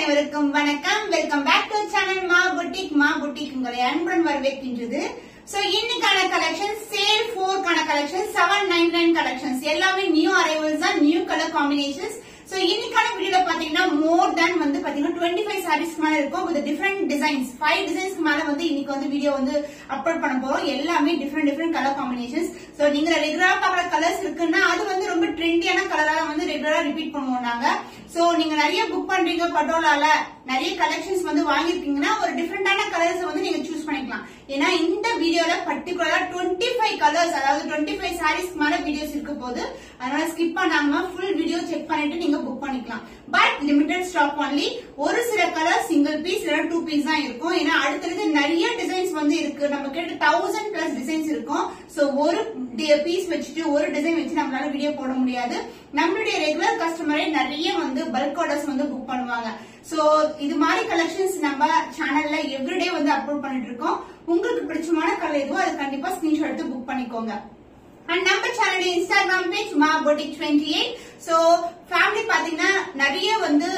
அனைவருக்கும் வணக்கம். Welcome back to channel மா புட்டிக் உங்களை அன்புடன் வரவேற்கின்றது. சோ இன்னைக்கான கலெக்ஷன் சேல் 4 கான கலெக்ஷன் 799 கலெக்ஷன்ஸ் எல்லாமே நியூ அரைவல்ஸ் தான், நியூ கலர் காம்பினேஷன்ஸ். சோ இன்னைக்கான வீடியோல பாத்தீங்கன்னா மோர் தென் வந்து பாத்தீங்கன்னா 25 சாரீஸ் மேல இருக்கும் வித் டிஃபரெண்ட் டிசைன்ஸ். 5 டிசைன்ஸ்க்கு மேல வந்து இன்னைக்கு வந்து வீடியோ வந்து அப்லோட் பண்ண போறோம். எல்லாமே டிஃபரெண்ட் கலர் காம்பினேஷன்ஸ். சோ நீங்க ரெகுலரா பாக்குற கலர்ஸ் இருக்குன்னா அது வந்து ரொம்ப ட்ரெண்டியான கலரா வந்து ரெகுலரா ரிப்பீட் பண்ணுவோம் நாங்க. சோ நீங்க நிறைய புக் பண்றீங்க, பட்டோலால நிறைய கலெக்ஷன்ஸ் வந்து வாங்கிருக்கீங்கன்னா ஒரு டிஃபரெண்டான கலர்ஸ் வந்து நீங்க சூஸ் பண்ணிக்கலாம். ஏன்னா இந்த வீடியோல பர்டிகுலரா 25 கலர்ஸ், அதாவது 25 சாரீஸ்க்கு மேல வீடியோஸ் இருக்க போது, அதனால ஸ்கிப் பண்ணாம ஃபுல் வீடியோ செக் பண்ணிட்டு நீங்க புக் பண்ணிக்கலாம். But limited stock only. ஒரு சில கலர் சிங்கிள் பீஸ் இல்ல 2 பீஸ் தான் இருக்கும். ஏன்னா அடுத்தது நிறைய டிசைன்ஸ் வந்து இருக்கு. நம்ம கிட்ட 1000+ டிசைன்ஸ் இருக்கும். சோ ஒரு பீஸ் வச்சுட்டு ஒரு டிசைன் வச்சு நம்மளால வீடியோ போட முடியாது. நம்மளுடைய ரெகுலர் கஸ்டமரே நிறைய வந்து பல்க் ஆர்டர்ஸ் வந்து புக் பண்ணுவாங்க. சோ இது மாதிரி கலெக்ஷன்ஸ் நம்ம சேனல்ல எவ்ரிடே வந்து அப்லோட் பண்ணிட்டு இருக்கோம். உங்களுக்கு பிடிச்சமான கலர் எதுவோ அது கண்டிப்பா ஸ்கிரீன்ஷாட் எடுத்து புக் பண்ணிக்கோங்க. அண்ட் நம்ம சேனல் இன்ஸ்டாகிராம் பேஜ் மா புட்டிக் 28. சோ ஃபேமிலி பாத்தீங்கன்னா நிறைய வந்து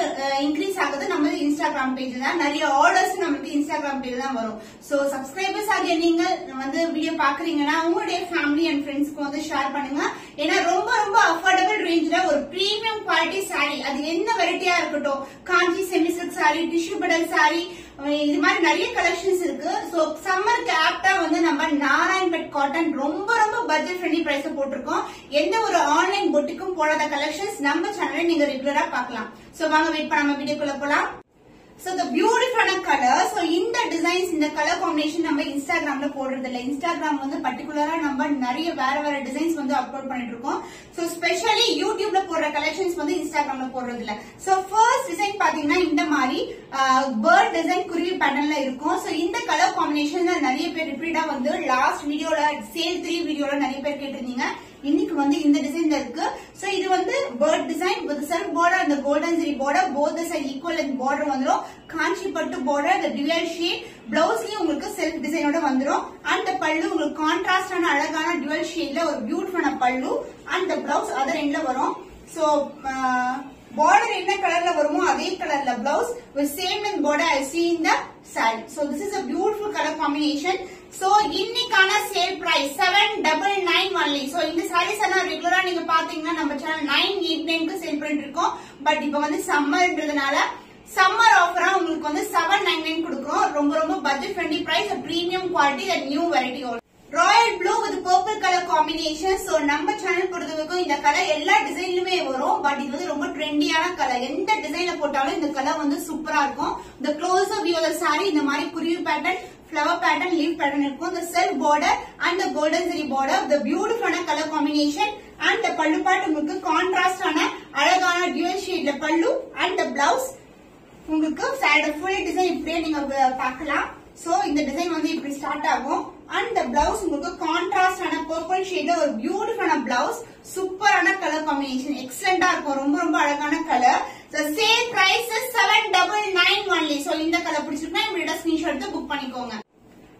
இன்க்ரீஸ் ஆகுது நம்ம இன்ஸ்டாகிராம் பேஜ் தான். நிறைய ஆர்டர்ஸ் நமக்கு இன்ஸ்டாகிராம் பேஜ் தான் வரும். சோ சப்ஸ்கிரைபர்ஸ் ஆகிய நீங்க வந்து வீடியோ பாக்குறீங்கன்னா உங்களுடைய ஃபேமிலி அண்ட் ஃப்ரெண்ட்ஸ்க்கு வந்து ஷேர் பண்ணுங்க. ஏன்னா ரொம்ப அஃபோர்டபிள் ரேஞ்ச்ல ஒரு பிரீமியம் குவாலிட்டி சாரி, அது என்ன வெரைட்டியா இருக்கட்டும், Kanchi semi silk saree, tissue petal saree, இது மாதிரி நிறைய கலெக்ஷன்ஸ் இருக்கு. சோ சம்மருக்கு ஆப்டா வந்து நம்ம நாராயண்பேட் காட்டன் ரொம்ப பட்ஜெட் ஃப்ரெண்ட்லி பிரைஸ் போட்டிருக்கோம். எந்த ஒரு ஆன்லைன் பொட்டிக்கும் போடாத கலெக்ஷன்ஸ் நம்ம சேனல்ல நீங்க ரெகுலரா பார்க்கலாம். சோ வாங்க வெயிட் பண்ணாம வீடியோக்குள்ள போலாம். So the beautiful color. So இந்த டிசைன்ஸ், இந்த கலர் காம்பினேஷன் நம்ம இன்ஸ்டாகிராம்ல போடுறது இல்ல. இன்ஸ்டாகிராம் வந்து பர்டிகுலரா நம்ம நிறைய வேற டிசைன்ஸ் வந்து அப்லோட் பண்ணிட்டு இருக்கோம். சோ ஸ்பெஷலி யூடியூப்ல போடுற கலெக்ஷன்ஸ் வந்து இன்ஸ்டாகிராம்ல போடுறது இல்ல. சோ ஃபர்ஸ்ட் டிசைன் பாத்தீங்கன்னா இந்த மாதிரி பேர்ட் டிசைன் குருவி பேட்டர்ன்ல இருக்கும். சோ இந்த கலர் காம்பினேஷன் நிறைய பேர் ரிப்பீட்டா வந்து லாஸ்ட் வீடியோல சேல் 3 வீடியோல நிறைய பேர் கேட்டிருந்தீங்க. இன்னைக்கு வந்து இந்த டிசைன்ல இருக்கு. சோ இது வந்து bird design with self border, அந்த golden zari border, both side equal length border வந்துரும். காஞ்சி பட்டு பார்டர், அந்த டுவல் ஷேட் பிளவுஸ்லயும் உங்களுக்கு செல்ஃப் டிசைனோட வந்துரும். அந்த பல்லு உங்களுக்கு கான்ட்ராஸ்டான அழகான டுவல் ஷேட்ல ஒரு பியூட்டிஃபுல்லான பல்லு. அந்த பிளவுஸ் அதர் எண்ட்ல வரும். சோ border என்ன கலர்ல வருமோ அதே கலர்ல blouse with same length border I see in the saree. So this is a beautiful color combination. So இன்னைக்கான சேல் பிரைஸ் 799 only. So இந்த sarees எல்லாம் ரெகுலரா நீங்க பாத்தீங்கன்னா நம்ம சேனல் 989 க்கு சேல் பண்ணிட்டு இருக்கோம். பட் இப்போ வந்து சம்மர்ன்றதுனால சம்மர் ஆஃபரா உங்களுக்கு வந்து 799 கொடுக்கிறோம். ரொம்ப budget friendly price, premium quality and new variety. Royal blue with purple colour combination. So நம்ம சேனல் பொறுத்தவரைக்கும் இந்த கலர் எல்லா டிசைன்லயுமே வரும். பட் இது வந்து ரொம்ப ட்ரெண்டியான கலர். எந்த டிசைன்ல போட்டாலும் இந்த கலர் வந்து சூப்பரா இருக்கும். இந்த க்ளோஸ் அப் வியூ சாரி இந்த மாதிரி குருவி pattern, flower pattern, leave pattern இருக்கும். இந்த self border and golden zari border, இந்த பியூட்டிஃபுல்லான கலர் காம்பினேஷன். அண்ட் the பல்லு பார்ட் உங்களுக்கு கான்ட்ராஸ்டான அழகான டியூவல் ஷேட்ல பல்லு. அண்ட் the பிளவுஸ் உங்களுக்கு சைடு ஃபுல் டிசைன் இப்படியே நீங்க பார்க்கலாம். சோ இந்த டிசைன் வந்து இப்படி ஸ்டார்ட் ஆகும். அண்ட் the பிளவுஸ் உங்களுக்கு கான்ட்ராஸ்டான பர்பிள் ஷேட்ல ஒரு பியூட்டிஃபுல்லான பிளவுஸ், சூப்பரான கலர் காம்பினேஷன், எக்ஸலண்டா இருக்கும். ரொம்ப அழகான colour. So same price is 799 only. So இந்த கலர் பிடிச்சிருந்தா இப்படி ஸ்கிரீன்ஷாட் எடுத்து புக் பண்ணிக்கோங்க.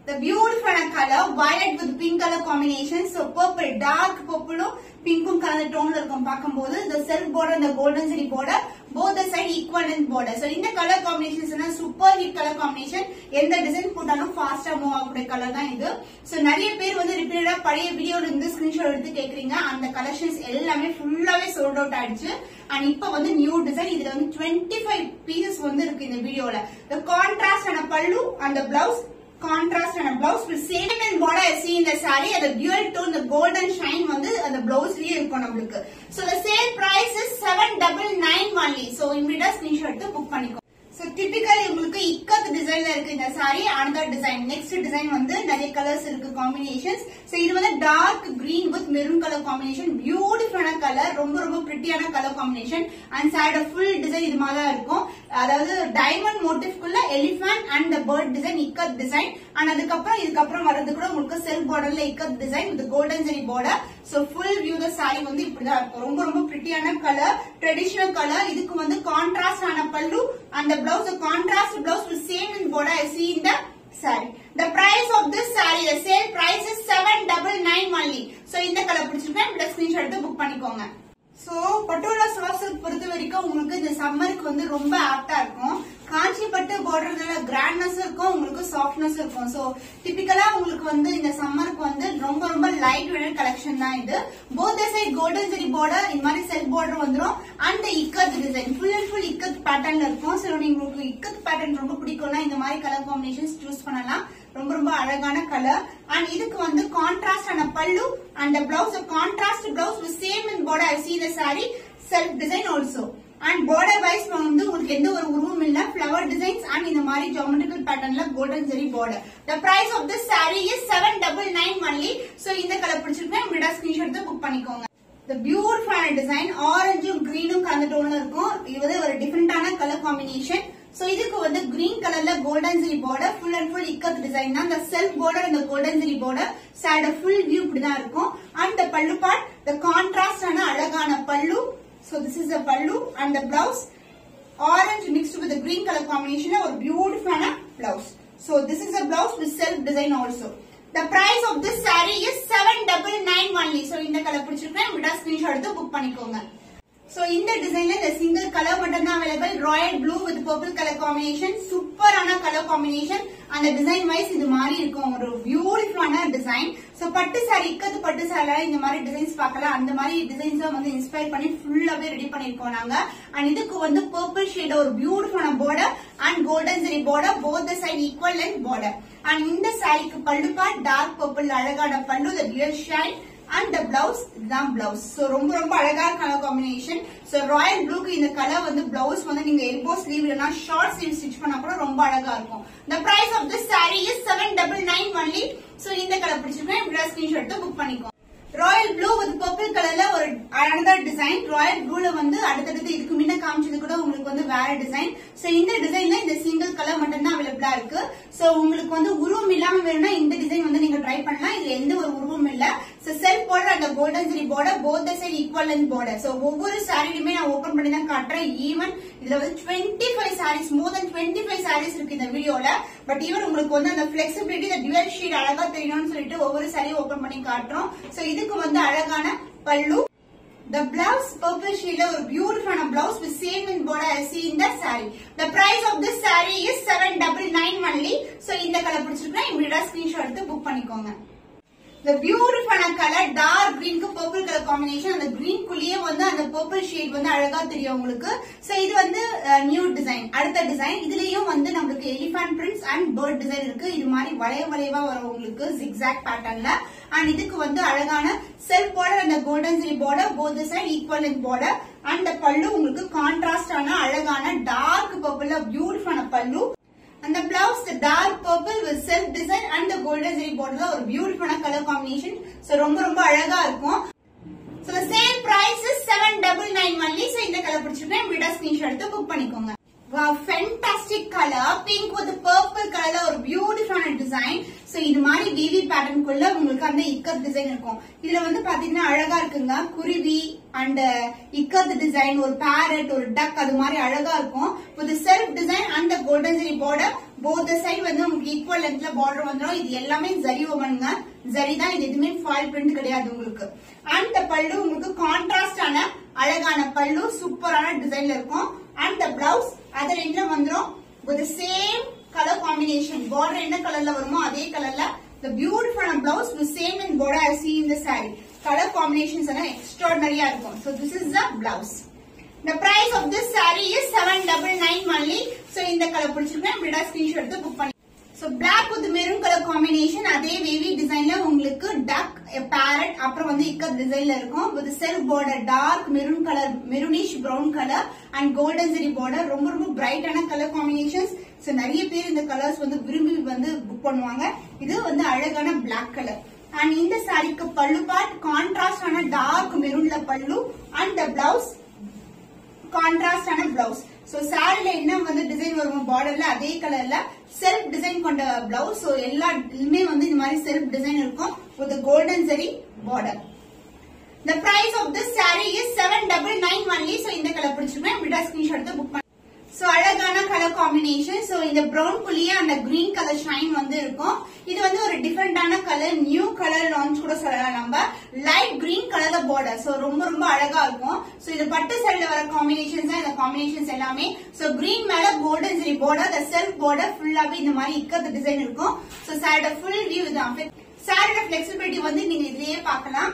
The beautiful color violet with pink color combination. So purple, dark purple பிங்கும் கலர் டோன்ல இருக்கும் பார்க்கும்போது. இந்த செல்ஃப் பார்டர், இந்த golden zari border, both the side equal length border. So இந்த colour combinations super hit colour combination. எந்த design போட்டாலும் ஃபாஸ்டா மூவ் ஆகக்கூடிய கலர் தான் இது. சோ நிறைய பேர் வந்து ரிப்பீட்டடா பழைய வீடியோல இருந்து ஸ்கிரீன்ஷாட் எடுத்து கேக்குறீங்க. அந்த கலெக்ஷன்ஸ் எல்லாமே ஃபுல்லாவே சோல்ட் அவுட் ஆயிடுச்சு. அண்ட் இப்ப வந்து நியூ டிசைன், இதுல வந்து 25 பீசஸ் வந்து இருக்கு இந்த வீடியோல. The contrast ஆன பல்லு and the blouse, contrast and a blouse with same and border I see in the saree. And the dual tone, the golden shine வந்து அந்த பிளவுஸ்லயே இருக்கும் நமக்கு. So the sale price is 799 only. So immediate screenshot எடுத்து book பண்ணிக்கோ. So typically உங்களுக்கு இக்கத் டிசைன்ல இருக்கு இந்த saree. another design, next design வந்து நிறைய கலர்ஸ் இருக்கு, காம்பினேஷன்ஸ். So இது வந்து dark green with maroon color combination, பியூட்டிஃபுல்லான கலர், ரொம்ப பிரிட்டியான colour combination. And side full design இது மாதிரி தான் இருக்கும். அதாவது டைமண்ட் மோட்டிவ்க்குள்ள elephant and the bird design, ikat design. And இதுக்கப்புறம் வரது கூட உங்களுக்கு செல்ஃப் பார்டர்ல ikat design with golden zari border. So full view the saree வந்து இப்படிதான் இருக்கும். ரொம்ப பிரிட்டியான கலர், ட்ரெடிஷனல் கலர். இதுக்கு வந்து கான்ட்ராஸ்ட் ஆன பல்லு and the blouse, the contrast blouse with same in border I see in the saree. The price of this saree, the sale price is 799 only. So இந்த கலர் பிடிச்சிருக்கா இந்த screenshot எடுத்து book பண்ணிக்கோங்க. So patola soft silk பொறுத்த வரைக்கும் உங்களுக்கு இந்த சம்மருக்கு வந்து ரொம்ப ஆப்டா இருக்கும். borderல grandness இருக்கும் உங்களுக்கு softness இருக்கும். So typically உங்களுக்கு வந்து இந்த சம்மருக்கு வந்து ரொம்ப light weighted collection தான் இது. Both the side golden zari border இந்த மாதிரி self border வந்துரும் and the ikat design full and full ikat patternல இருக்கும். So உங்களுக்கு ikat pattern ரொம்ப பிடிக்கும்னா இந்த மாதிரி color combinations choose பண்ணலாம். ரொம்ப அழகான கலர் and இதுக்கு வந்து contrast ஆன பல்லு and the blouse a contrast blouse with same in border. I see the saree self design also and border wise வந்து உங்களுக்கு எந்த ஒரு உருவம் இல்ல flower designs and இந்த மாதிரி geometrical patternல golden zari border. The price of this saree is 799 only. So இந்த colour பிடிச்சிருந்தா விடா ஸ்கிரீன்ஷாட் எடுத்து புக் பண்ணிக்கோங்க. The beautiful design ஆரஞ்சும் கிரீனும் கலந்த டோன்ல இருக்கும். இது வந்து ஒரு டிஃபரண்டான கலர் காம்பினேஷன். So இதுக்கு வந்து green colorல golden zari border full and full ikat design தான். The self border and the golden zari border side full view இப்படிதான் இருக்கும் and the pallu part the contrast ஆன அழகான பல்லு. So this is the pallu and the blouse orange mixed with the green color combination or beautiful blouse. So this is a blouse with self design also. The price of this saree is 799 only. So இந்த colour பிடிச்சிருக்கா விடா screenshot எடுத்து book பண்ணிக்கோங்க. So இந்த டிசைன்ல இந்த single colour மட்டும் தான் available. Royal blue with purple colour combination சூப்பரான கலர் காம்பினேஷன். அந்த டிசைன் வைஸ் இது மாதிரி இருக்கும் ஒரு பியூட்டிஃபுல்லான டிசைன். சோ பட்டு சாரி இக்கத்து பட்டு சாரில இந்த மாதிரி டிசைன்ஸ் பார்க்கலாம். அந்த மாதிரி டிசைன்ஸ் வந்து இன்ஸ்பயர் பண்ணி ஃபுல்லாவே ரெடி பண்ணிருக்கோம் நாங்க. அண்ட் இதுக்கு வந்து பர்பிள் ஷேட் ஒரு பியூட்டிஃபுல்லான border and golden zari border both the side equal length border. And இந்த சாரிக்கு பல்லு பார்ட் டார்க் பர்பிள் அழகான பல்லு the real shine and the blouse இதுதான் blouse. So ரொம்ப அழகா கலர் காம்பினேஷன். So ராயல் ப்ளூக்கு இந்த கலர் வந்து blouse வந்து நீங்க elbow sleeve இல்லனா short sleeve ஸ்டிட்ச் பண்ணா கூட ரொம்ப அழகா இருக்கும். The price of this saree is 799 only. So இந்த கலர் பிடிச்சிருக்கா இப்படி ஸ்கிரீன்ஷாட் எடுத்து புக் பண்ணிக்கோங்க. ராயல் ப்ளூ வித் பர்பிள் கலர்ல ஒரு another டிசைன். ராயல் ப்ளூல வந்து அடுத்தடுத்து இதுக்கு முன்ன காமிச்சது கூட உங்களுக்கு வந்து வேற டிசைன். சோ இந்த டிசைன்ல இந்த சிங்கிள் கலர் மட்டும் தான் அவைலபிளா இருக்கு. சோ உங்களுக்கு வந்து உருவம் இல்லாம வேணும்னா இந்த டிசைன் வந்து நீங்க ட்ரை பண்ணலாம். இதுல எந்த ஒரு உருவம் இல்ல. So self border and the golden zari border both the side equal length border. So ஒவ்வொரு சாரியுமே நான் ஓபன் பண்ணி தான் காட்டுறேன். ஈவன் இதுல வந்து 25 sarees more than 25 sarees இருக்கு இந்த வீடியோல. பட் ஈவன் உங்களுக்கு வந்து அந்த flexibility the dual shade அழகா தெரியணும்னு சொல்லிட்டு ஒவ்வொரு சாரியும் ஓபன் பண்ணி காட்டுறோம். சோ இதுக்கு வந்து அழகான பல்லு. The blouse purple shade ஒரு beautiful blouse with same in border as see in the saree. The price of this saree is 799 only. So இந்த கலர் பிடிச்சிருக்கா இப்படிடா ஸ்கிரீன்ஷாட் எடுத்து புக் பண்ணிக்கோங்க. The beautiful color dark green க்கு purple color combination. அந்த green குள்ளேயே வந்து அந்த purple shade வந்து அழகா தெரியும் உங்களுக்கு. So இது வந்து நியூ டிசைன். அடுத்த டிசைன் இதுலயும் வந்து நமக்கு elephant prints and bird design இருக்கு. இது மாதிரி வளைவா வரும் உங்களுக்கு zigzag patternல. And இதுக்கு வந்து அழகான self border and the golden zari border both the side equal length border and the pallu உங்களுக்கு contrast ஆன அழகான dark purple beautiful பல்லு. And the blouse the dark purple with self design and the golden zari border ஒரு beautiful color combination. So ரொம்ப அழகா இருக்கும். So the same price is 799 only. So இந்த colour பிடிச்சிருக்கா விடா ஸ்கிரீன்ஷாட் எடுத்து புக் பண்ணிக்கோங்க. Wow, fantastic color pink with purple color ஒரு beautiful design. So இது மாதிரி weavy pattern குள்ள உங்களுக்கு அந்த இக்கத் டிசைன் இருக்கும். இதுல வந்து பாத்தீங்கன்னா அழகா இருக்குங்க குருவி and இக்கத் டிசைன் ஒரு parrot ஒரு duck அது மாதிரி அழகா இருக்கும். with self design and the golden zari border both the side வந்து உங்களுக்கு equal lengthல border வந்துரும். இது எல்லாமே zari womanங்க. zari தான் இது எதுமே foil print கிடையாது உங்களுக்கு. and the பல்லு உங்களுக்கு கான்ட்ராஸ்ட் ஆன அழகான பல்லு சூப்பரான டிசைன்ல இருக்கும். and the blouse அதர் எண்ட்ல வந்துரும் with the same color combination. border என்ன கலர்ல வருமோ அதே கலர்ல the beautiful blouse with same in border as see in the saree. color combinations எல்லாம் extraordinary இருக்கும். so this is the blouse. the price of this saree is 799 only. so இந்த colour பிடிச்சிருந்தா விடா ஸ்கிரீன்ஷாட் எடுத்து புக் பண்ணி. so black with maroon color combination அதே wavy designல உங்களுக்கு duck parrot அப்புறம் வந்து இக்கத் டிசைன்ல இருக்கும். with self border dark maroon color maroonish brown color and golden zari border ரொம்ப பிரைட்டான கலர் காம்பினேஷன்ஸ். சோ நிறைய பேர் இந்த கலர்ஸ் வந்து விரும்பி வந்து புக் பண்ணுவாங்க. இது வந்து அழகான black color. and இந்த சாரிக்கு பல்லு பார்ட் கான்ட்ராஸ்ட் ஆன டார்க் மெரூன்ல பல்லு and the blouse கான்ட்ராஸ்ட் ஆன blouse. சோ சாரில என்ன வந்து டிசைன் வரும் பார்டர்ல அதே கலர்ல செல்ஃப் டிசைன் கொண்ட பிளவுஸ். சோ எல்லாமே வந்து இந்த மாதிரி செல்ஃப் டிசைன் இருக்கும் with the golden zari border. the price of this saree is 799 only. so இந்த கலர் பிடிச்சிருக்கா விடா ஸ்கிரீன்ஷாட் எடுத்து புக் பண்ணி. சோ அழகான கலர் காம்பினேஷன். சோ இந்த பிரவுன் குள்ளேயே அந்த கிரீன் கலர் ஷைன் வந்து இருக்கும். இது வந்து ஒரு டிஃபரெண்டான கலர், நியூ கலர் லான்ச் கூட சொல்லலாம் நம்ம. லைட் கிரீன் கலர் தான் பார்டர். சோ ரொம்ப ரொம்ப அழகா இருக்கும். சோ இது பட்டு சாரில வர காம்பினேஷன்ஸ் தான் இந்த காம்பினேஷன்ஸ் எல்லாமே. சோ கிரீன் மேல golden zari border, the self border ஃபுல்லாவே இந்த மாதிரி இக்கத்து டிசைன் இருக்கும். சோ சாரியோட ஃபுல் வியூ இதான். சாரியோட ஃபிளெக்சிபிலிட்டி வந்து நீங்க இதுலயே பார்க்கலாம்.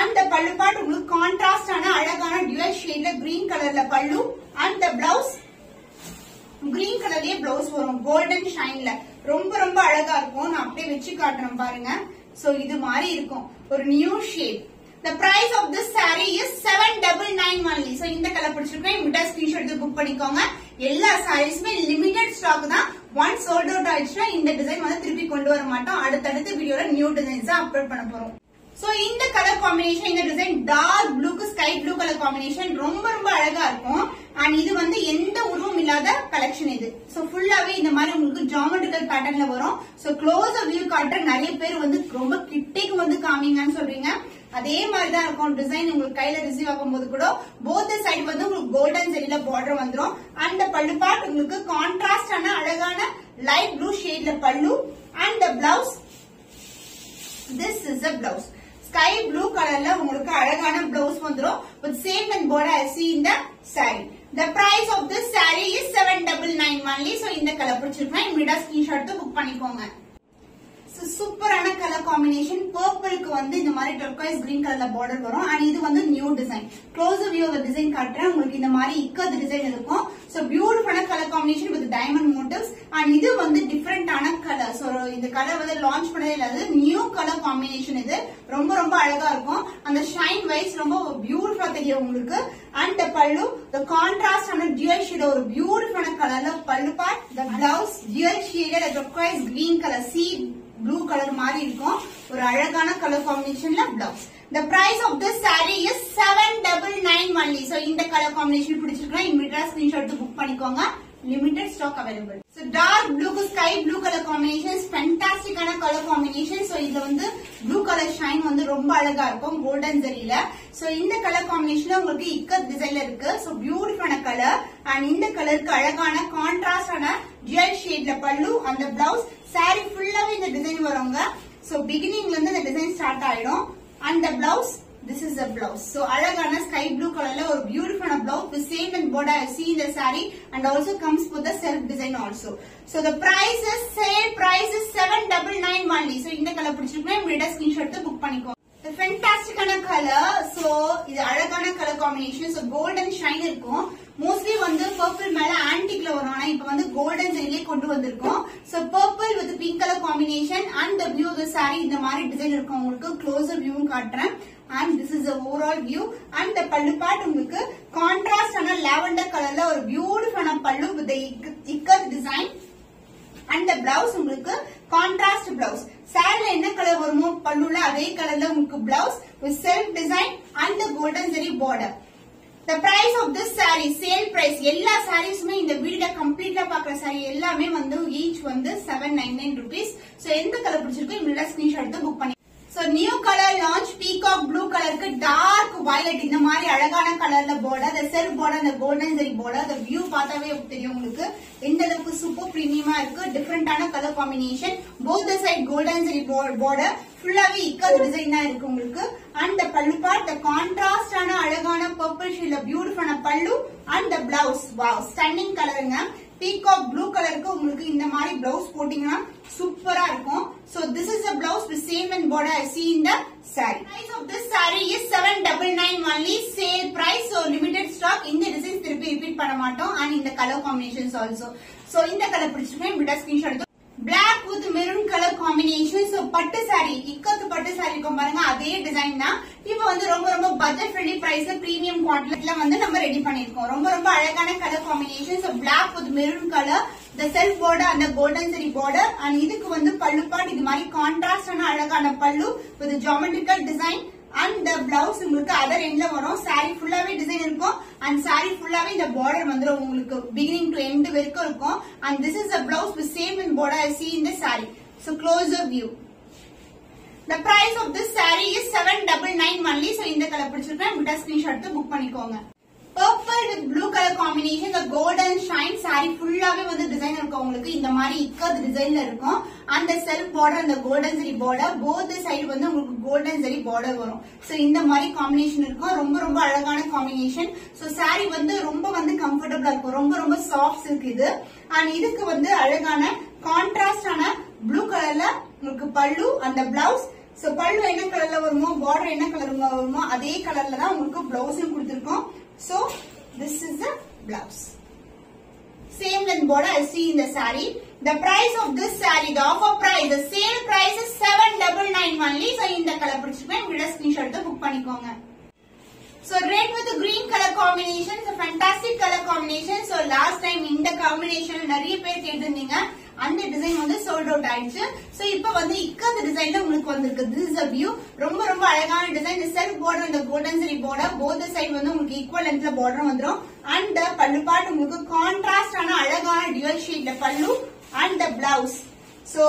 அந்த பல்லு பார்ட் உங்களுக்கு கான்ட்ராஸ்டான அழகான டியூவல் ஷேட்ல கிரீன் கலர்ல பல்லு. அந்த பிளவுஸ் கிரீன் கலர்லயே பிளவுஸ் வரும் கோல்டன் ஷைன்ல. ரொம்ப ரொம்ப அழகா இருக்கும். நான் அப்படியே வச்சு காட்டுறேன் பாருங்க. சோ இது மாதிரி இருக்கும் ஒரு new shade. The price of this saree is 799 only. So இந்த கலர் பிடிச்சிருக்கா இமிட்டா ஸ்கிரீன்ஷாட் எடுத்து புக் பண்ணிக்கோங்க. எல்லா சாரீஸ்மே லிமிடெட் ஸ்டாக் தான். ஒன்ஸ் சோல்ட் அவுட் ஆயிடுச்சுன்னா இந்த டிசைன் வந்து திருப்பி கொண்டு வர மாட்டோம். அடுத்தடுத்த வீடியோல நியூ டிசைன்ஸ் தான் அப்லோட் பண்ண போறோம். சோ இந்த கலர் காம்பினேஷன், இந்த டிசைன் டார்க் ப்ளூக்கு ஸ்கை ப்ளூ கலர் காம்பினேஷன் ரொம்ப ரொம்ப அழகா இருக்கும். அண்ட் இது வந்து எந்த உருவம் இல்லாத கலெக்ஷன் இது. சோ ஃபுல்லாவே இந்த மாதிரி உங்களுக்கு ஜியோமெட்ரிக்கல் பேட்டர்ன்ல வரும். சோ க்ளோஸ் வியூ காட்டுற நிறைய பேர் வந்து ரொம்ப கிட்டேக்கு வந்து காமிங்கன்னு சொல்றீங்க. அதே மாதிரி தான் இருக்கும் டிசைன். உங்களுக்கு கையில ரிசீவ் ஆகும்போது கூட போத் சைடு வந்து உங்களுக்கு கோல்டன் ஜெரில பார்டர் வந்துரும். அந்த பல்லு பார்ட் உங்களுக்கு கான்ட்ராஸ்டான அழகான light blue ஷேட்ல pallu. And the blouse, this is the blouse. Sky blue கலர்ல உங்களுக்கு அழகான பிளவுஸ் வந்துரும். with same and border as see in the saree. The price of this saree is 799 only. So இந்த கலர் பிடிச்சிருக்கா இமிடியா screenshot எடுத்து book பண்ணிக்கோங்க. சூப்பரான colour combination. பர்பிளுக்கு வந்து இந்த மாதிரி டர்காய்ஸ் கிரீன் கலர்ல பார்டர் வரும். அண்ட் இது வந்து new design. Close view design காட்டுறேன். உங்களுக்கு இந்த மாதிரி இக்கத்து டிசைன் இருக்கும். சோ பியூட்டிஃபுல்லான colour combination with diamond motives. And இது வந்து டிஃபரெண்டான கலர். சோ இந்த கலர் வந்து லான்ச் பண்ணதே இல்லாத நியூ கலர் காம்பினேஷன். இது ரொம்ப ரொம்ப அழகா இருக்கும். அந்த ஷைன் வைஸ் ரொம்ப பியூட்டிஃபுல்லா தெரியும் உங்களுக்கு. அண்ட் பல்லு the contrast ஆன dual shade ஒரு பியூட்டிஃபுல்லான கலர்ல பல்லு part. the blouse dual shade turquoise green color sea blue color மாதிரி இருக்கும். ஒரு அழகான கலர் காம்பினேஷன்ல blouse. The price of this saree is 799 only. So இந்த கலர் காம்பினேஷன் பிடிச்சிருக்கா இமிடியா ஸ்கிரீன்ஷாட் எடுத்து புக் பண்ணிக்கோங்க. limited stock available. So dark blue க்கு sky blue color combinations fantastic ஆன color combination. So இதுல வந்து blue color shine வந்து ரொம்ப அழகா இருக்கும் golden ஜரியில. So இந்த color combinationல உங்களுக்கு இக்கத் டிசைன்ல இருக்கு. So beautiful ஆன color. and இந்த கலருக்கு அழகான contrast ஆன dual shadeல பல்லு. அந்த blouse saree ஃபுல்லாவே இந்த டிசைன் வருங்க. So beginningல இருந்து இந்த டிசைன் ஸ்டார்ட் ஆயிடும். and the blouse, this is the blouse. So alagana sky blue color la or beautiful blouse with same and border I see in the saree and also comes with the self design also. So the price is sale price is 799 only. So இந்த colour பிடிச்சிருக்கா இமிடியா screenshot எடுத்து book பண்ணிக்கோங்க. Fantastic ஆன colour. So இது அழகான colour combination. So golden shine இருக்கும். Mostly வந்து purple மேல ஆன்டிக்ல வரும். ஆனா இப்ப வந்து கோல்டன் ஜெரிலே கொண்டு வந்திருக்கோம். So purple with pink colour combination and the view of the saree இந்த மாதிரி டிசைன் இருக்கும். உங்களுக்கு க்ளோசர் வியூ காட்டுறேன். and this is the overall view. and the pallu part உங்களுக்கு கான்ட்ராஸ்ட் ஆன லாவெண்டர் கலர்ல ஒரு பியூட்டிஃபுல்லான பல்லு with the ikat design. and the blouse உங்களுக்கு கான்ட்ராஸ்ட் blouse. சாரில என்ன கலர் வருமோ பல்லுல அதே கலர்ல உங்களுக்கு blouse with self design and the golden zari border. The price of this saree sale price எல்லா சாரீஸ்மே இந்த வீடியோல கம்ப்ளீட்டா பாக்குற saree எல்லாமே வந்து each வந்து 799 rupees. சோ எந்த கலர் பிடிச்சிருக்கோ இமிடியா ஸ்கிரீன்ஷாட் எடுத்து புக் பண்ணி. So new color launch peacock blue color க்கு dark violet இந்த மாதிரி அழகான கலர்ல border, the self border and the golden zari border. the view பார்த்தாவே தெரியும் உங்களுக்கு எந்த அளவுக்கு சூப்பர் பிரீமியமா இருக்கு. டிஃபரெண்டான colour combination. both the side golden zari border ஃபுல்லாவே இக்கத் டிசைன் தான் இருக்கு உங்களுக்கு. and the pallu part the contrast ஆன அழகான purple shade பியூட்டிஃபுல்லான பல்லு and the blouse wow stunning கலருங்க. பீகாக் ப்ளூ கலருக்கு உங்களுக்கு இந்த மாதிரி பிளவுஸ் போட்டீங்கன்னா சூப்பரா இருக்கும். So this is the blouse with same and border I see in the saree. Price of this saree is 799 only. Sale price. So limited stock. இந்த designs திருப்பி ரிப்பீட் பண்ண மாட்டோம். and இந்த கலர் காம்பினேஷன்ஸ் ஆல்சோ. So இந்த colour பிடிச்சிருக்கேன் இமிடியா screenshot எடுத்து. Black with maroon color combination. So பட்டு saree இக்கத்து பட்டு saree இருக்கும் பாருங்க அதே டிசைன் தான். இப்போ வந்து ரொம்ப ரொம்ப பட்ஜெட் ஃப்ரெண்ட்லி பிரைஸ்ல பிரீமியம் குவாலிட்டில வந்து நம்ம ரெடி பண்ணிருக்கோம். ரொம்ப ரொம்ப அழகான colour combination. So black with maroon color, the self border and the golden zari border. and இதுக்கு வந்து பல்லு பார்ட் இது மாதிரி கான்ட்ராஸ்ட் ஆன அழகான பல்லு with geometrical design. and the blouse உங்களுக்கு அதர் எண்ட்ல வரும். saree ஃபுல்லாவே டிசைன் இருக்கும். and saree ஃபுல்லாவே இந்த border வந்துரும் உங்களுக்கு beginning to end வரைக்கும் இருக்கும். and this is the blouse with same and border I see in the saree. So closer view. The price of this saree is 799 only. So இந்த colour பிடிச்சிருக்கா இமிடியா screenshot எடுத்து book பண்ணிக்கோங்க. purple with blue color combination, the golden shine saree ஃபுல்லாவே வந்து design இருக்கும். உங்களுக்கு இந்த மாதிரி இக்கத் டிசைன்ல இருக்கும். அந்த செல்ஃப் பார்டர், அந்த golden zari border, both side வந்து உங்களுக்கு கோல்டன் ஜரி பார்டர் வரும். சோ இந்த மாதிரி காம்பினேஷன் இருக்கும். ரொம்ப ரொம்ப அழகான காம்பினேஷன். சோ saree வந்து ரொம்ப வந்து கம்ஃபர்டபிளா இருக்கும். ரொம்ப ரொம்ப சாஃப்ட் சில்க் இது. அண்ட் இதுக்கு வந்து அழகான கான்ட்ராஸ்டான ப்ளூ கலர்ல உங்களுக்கு பல்லு அந்த பிளவுஸ். சோ பல்லு என்ன கலர்ல வருமோ, பார்டர் என்ன கலர்ல வருமோ அதே கலர்ல தான் உங்களுக்கு பிளவுஸும் கொடுத்திருக்கோம். So this is the blouse. Same length border I see in the saree. The price of this saree, the offer price, the sale price is 799 only. So இந்த கலர் பிடிச்சிருக்கேன், உங்களோட ஸ்கிரீன்ஷாட் புக் பண்ணிக்கோங்க. So red with the green color combination, so fantastic color combination. So last time இந்த combination நிறைய பேர் கேட்டிருந்தீங்க. அந்த design வந்து sold out ஆயிடுச்சு. சோ இப்போ வந்து இக்கத் டிசைன்ல உங்களுக்கு வந்திருக்கு. This is a view. ரொம்ப ரொம்ப அழகான டிசைன். இந்த செல்ஃப் பார்டர், இந்த golden zari border, both side வந்து உங்களுக்கு ஈக்குவல் லென்த்ல பார்டர் வந்துரும். அண்ட் பல்லு பார்ட் உங்களுக்கு கான்ட்ராஸ்டான அழகான டியூவல் ஷேட்ல pallu and the blouse. So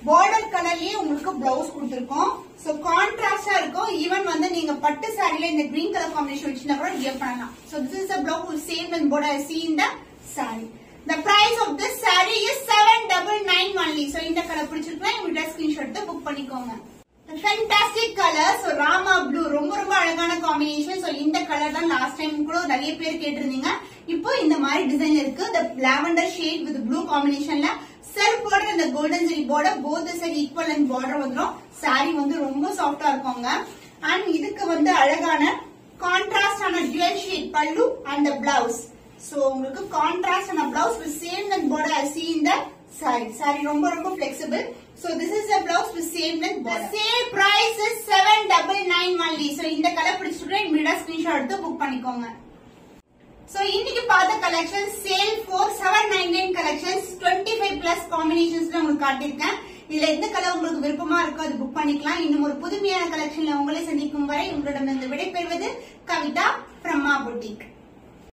border கலர்லயே உங்களுக்கு பிளவுஸ் கொடுத்திருக்கோம். சோ கான்ட்ராஸ்டா இருக்கும். ஈவன் வந்து நீங்க பட்டு சாரில இந்த கிரீன் கலர் காம்பினேஷன் வச்சிருந்தா கூட வியர் பண்ணலாம். So this is a blouse same and border I see in the saree. The price of this saree is 799 only. So இந்த கலர் பிடிச்சிருக்கா, உங்களோட ஸ்கிரீன்ஷாட் புக் பண்ணிக்கோங்க. Fantastic color. So Rama blue ரொம்ப ரொம்ப அழகான காம்பினேஷன். சோ இந்த colour தான் last time கூட நிறைய பேர் கேட்டிருந்தீங்க. இப்போ இந்த மாதிரி டிசைன் இருக்கு. The lavender shade with blue combinationல செல்ஃப் பார்டர் அந்த golden zari border, both side equal and border வந்துரும். saree வந்து ரொம்ப சாஃப்ட்டா இருக்குங்க. அண்ட் இதுக்கு வந்து அழகான கான்ட்ராஸ்டான dual shade பல்லு and the blouse. So உங்களுக்கு கான்ட்ராஸ்ட் ஆன blouse with same length border I see in the saree. saree ரொம்ப ரொம்ப flexible. So this is a blouse with same length border. The sale price is 799 only. So இந்த colour பிடிச்சிருக்கா, உங்களோட screenshot எடுத்து book பண்ணிக்கோங்க. So இன்னைக்கு பார்த்த collection sale 4799 collections 25 plus காம்பினேஷன்ஸ்ல உங்களுக்கு காட்டியிருக்கேன். இதுல எந்த கலர் உங்களுக்கு விருப்பமா இருக்கோ அது புக் பண்ணிக்கலாம். இன்னும் ஒரு புதுமையான கலெக்ஷன்ல உங்களை சந்திக்கும் வரை உங்களிடமிருந்து விடைபெறுவது கவிதா from Ma Boutique.